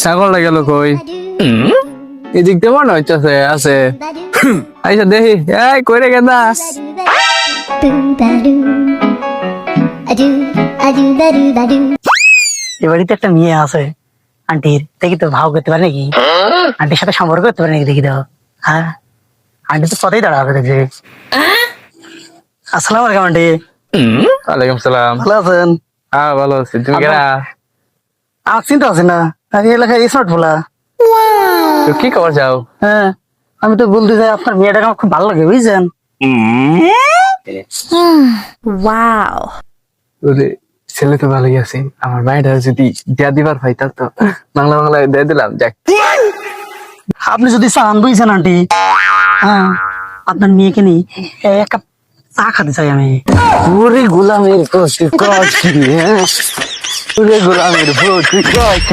ছাগলটা গেল কই? এদিক দিয়ে মনে হইতেছে আছে। আচ্ছা দেখি, এই কইরে গেন্দাস? এ বাড়িতে একটা মেয়ে আছে আন্টির, দেখি তো ভাও করতে পারে নাকি, আন্টির সাথে সম্পর্ক করতে পারে নাকি দেখি তো। হ্যাঁ, আন্টি তো পথেই দাঁড়াবে দেখছি। আসসালামু আলাইকুম আন্টি। ওয়ালাইকুম সালাম। ভালো আছেন? হ্যাঁ ভালো আছি, তুমি কেডা? আমার চিন্তা আছে না, আমি এলাকায় স্মার্ট বলা। তো কি খবর চাও? হ্যাঁ, আমি তো বলতে চাই আপনার মেয়েটাকে আমার খুব ভালো লাগে বুঝছেন। ওরে ছেলে তো ভালোই আছে, আমার মায়েরা যদি দিয়া দিবার পাইতাম তো বাংলা বাংলা দিয়ে দিলাম। যাক, আপনি যদি চান বুঝছেন আন্টি, হ্যাঁ আপনার মেয়েকে নিয়ে এক কাপ চা খাতে চাই আমি। ওরে গোলামের কষ্ট কষ্ট, হ্যাঁ ওরে গোলামের ভোট কষ্ট।